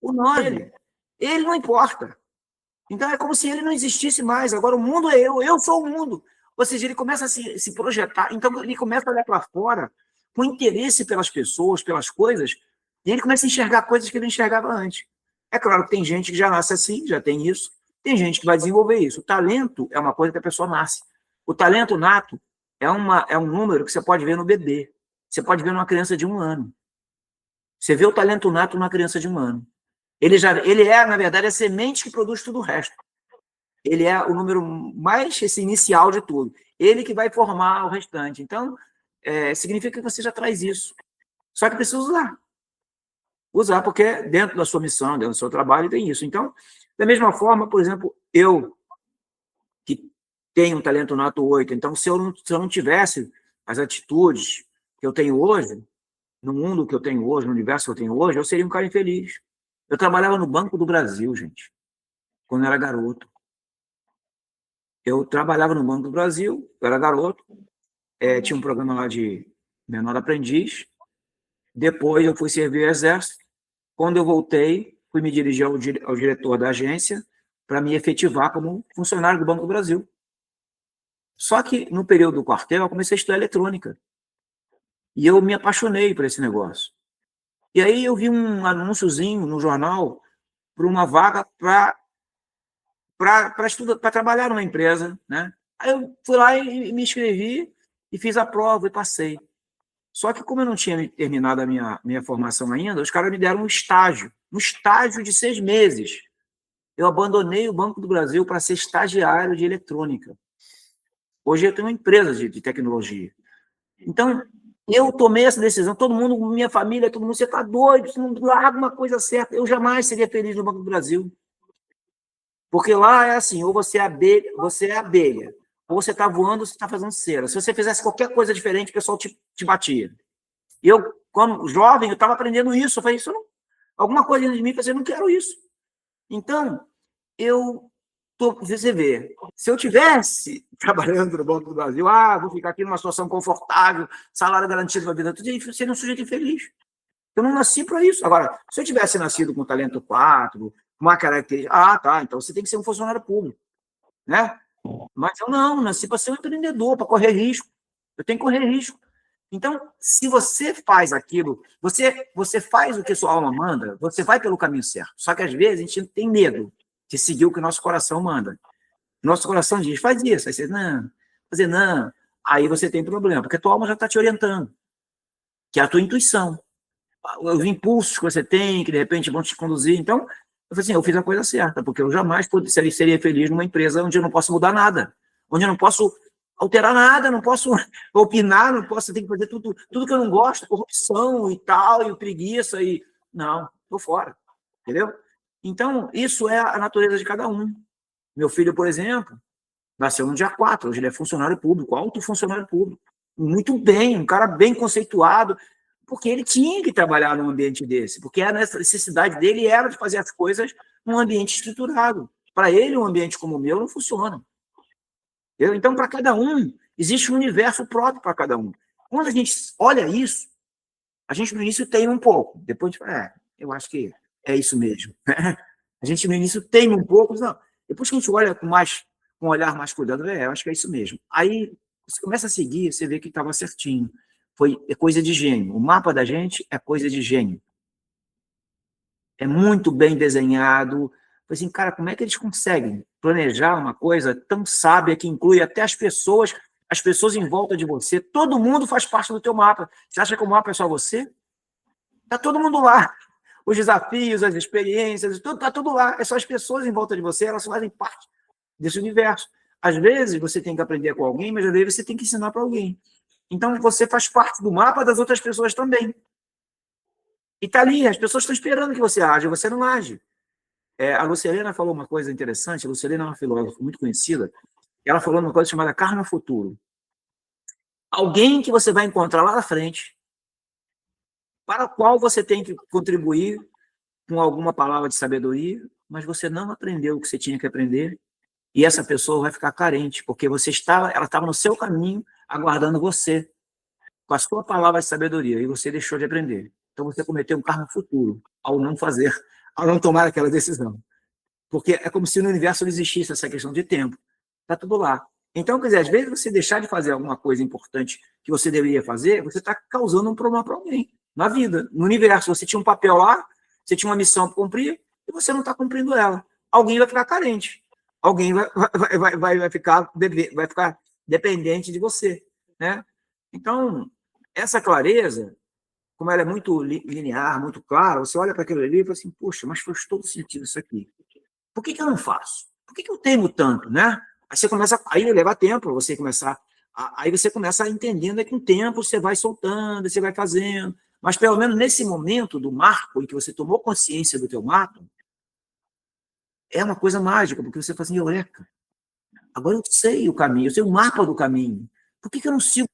O 9, ele não importa. Então é como se ele não existisse mais. Agora o mundo é eu sou o mundo. Ou seja, ele começa a se projetar, então ele começa a olhar para fora com interesse pelas pessoas, pelas coisas, e ele começa a enxergar coisas que ele não enxergava antes. É claro que tem gente que já nasce assim, já tem isso, tem gente que vai desenvolver isso. O talento é uma coisa que a pessoa nasce. O talento nato é um número que você pode ver no bebê. Você pode ver numa criança de 1 ano. Você vê o talento nato numa criança de 1 ano. Ele é, na verdade, a semente que produz tudo o resto. Ele é o número mais inicial de tudo. Ele que vai formar o restante. Então, significa que você já traz isso. Só que precisa usar. Usar, porque dentro da sua missão, dentro do seu trabalho, tem isso. Então, da mesma forma, por exemplo, eu, que tenho um talento nato 8, então, se eu não tivesse as atitudes que eu tenho hoje, no mundo que eu tenho hoje, no universo que eu tenho hoje, eu seria um cara infeliz. Eu trabalhava no Banco do Brasil, gente, quando eu era garoto. Eu trabalhava no Banco do Brasil, eu era garoto, tinha um programa lá de menor aprendiz, depois eu fui servir o Exército. Quando eu voltei, fui me dirigir ao diretor da agência para me efetivar como funcionário do Banco do Brasil. Só que, no período do quartel, eu comecei a estudar eletrônica. E eu me apaixonei por esse negócio. E aí eu vi um anúnciozinho no jornal para uma vaga para trabalhar numa empresa, né? Aí eu fui lá e me inscrevi e fiz a prova e passei. Só que, como eu não tinha terminado a minha formação ainda, os caras me deram um estágio de 6 meses. Eu abandonei o Banco do Brasil para ser estagiário de eletrônica. Hoje eu tenho uma empresa de tecnologia. Então, eu tomei essa decisão, todo mundo, minha família, todo mundo, você está doido, você não larga uma coisa certa. Eu jamais seria feliz no Banco do Brasil. Porque lá é assim, ou você é abelha, ou você está voando, ou você está fazendo cera. Se você fizesse qualquer coisa diferente, o pessoal te batia. E eu, como jovem, eu estava aprendendo isso. Eu falei, alguma coisa dentro de mim, eu não quero isso. Então, você vê, se eu tivesse trabalhando no Banco do Brasil, vou ficar aqui numa situação confortável, salário garantido para a vida, eu seria um sujeito infeliz. Eu não nasci para isso. Agora, se eu tivesse nascido com talento 4, uma característica, tá, então você tem que ser um funcionário público, né? Mas eu não, nasci para ser um empreendedor, para correr risco. Eu tenho que correr risco. Então, se você faz aquilo, você faz o que sua alma manda, você vai pelo caminho certo. Só que, às vezes, a gente tem medo de seguir o que o nosso coração manda. Nosso coração diz, faz isso. Aí você, não, fazer não. Aí você tem problema, porque a tua alma já está te orientando, que é a tua intuição. Os impulsos que você tem, que de repente vão te conduzir. Então, eu falei assim, eu fiz a coisa certa, porque eu jamais seria feliz numa empresa onde eu não posso mudar nada, onde eu não posso alterar nada, não posso opinar, não posso, ter que fazer tudo que eu não gosto, corrupção e tal, e preguiça, e não, estou fora, entendeu? Então, isso é a natureza de cada um. Meu filho, por exemplo, nasceu no dia 4, hoje ele é funcionário público, alto funcionário público, muito bem, um cara bem conceituado, porque ele tinha que trabalhar num ambiente desse, porque a necessidade dele era de fazer as coisas num ambiente estruturado. Para ele, um ambiente como o meu não funciona. Então, para cada um, existe um universo próprio para cada um. Quando a gente olha isso, a gente no início tem um pouco, depois a gente fala, eu acho que é isso mesmo. A gente no início tem um pouco, não. Depois que a gente olha com um olhar mais cuidado, eu acho que é isso mesmo. Aí você começa a seguir, você vê que estava certinho. É coisa de gênio. O mapa da gente é coisa de gênio. É muito bem desenhado. Assim, cara, como é que eles conseguem planejar uma coisa tão sábia que inclui até as pessoas em volta de você? Todo mundo faz parte do teu mapa. Você acha que o mapa é só você? Está todo mundo lá. Os desafios, as experiências, está tudo lá. É só as pessoas em volta de você, elas fazem parte desse universo. Às vezes você tem que aprender com alguém, mas às vezes você tem que ensinar para alguém. Então você faz parte do mapa das outras pessoas também. E está ali, as pessoas estão esperando que você age, você não age. A Lucilena falou uma coisa interessante, a Lucilena é uma filósofa muito conhecida, ela falou uma coisa chamada karma futuro. Alguém que você vai encontrar lá na frente, para o qual você tem que contribuir com alguma palavra de sabedoria, mas você não aprendeu o que você tinha que aprender, e essa pessoa vai ficar carente, porque ela estava no seu caminho, aguardando você, com a sua palavra de sabedoria, e você deixou de aprender. Então você cometeu um karma futuro, ao não tomar aquela decisão. Porque é como se no universo não existisse essa questão de tempo. Está tudo lá. Então, quer dizer, às vezes você deixar de fazer alguma coisa importante que você deveria fazer, você está causando um problema para alguém. Na vida, no universo, você tinha um papel lá, você tinha uma missão para cumprir, e você não está cumprindo ela. Alguém vai ficar carente. Alguém vai ficar dependente de você. Né? Então, essa clareza, como ela é muito linear, muito clara, você olha para aquilo ali e fala assim, poxa, mas faz todo sentido isso aqui. Por que eu não faço? Por que eu teimo tanto, né? Aí leva tempo você começar, aí você começa entendendo que com o tempo você vai soltando, você vai fazendo, Mas pelo menos nesse momento do marco, em que você tomou consciência do teu mapa, é uma coisa mágica, porque você fala assim, eureka, agora eu sei o caminho, eu sei o mapa do caminho. Por que eu não sigo?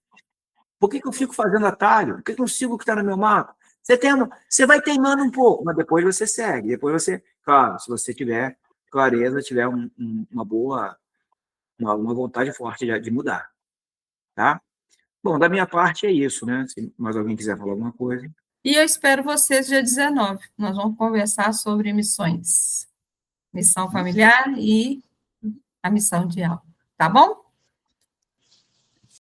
Por que eu fico fazendo atalho? Por que eu não sigo o que está no meu mapa? Você vai teimando um pouco, mas depois você segue. Depois você, claro, se você tiver clareza, tiver uma boa, uma vontade forte de mudar, tá? Bom, da minha parte é isso, né? Se mais alguém quiser falar alguma coisa. E eu espero vocês dia 19. Nós vamos conversar sobre missões. Missão familiar e a missão de aula. Tá bom?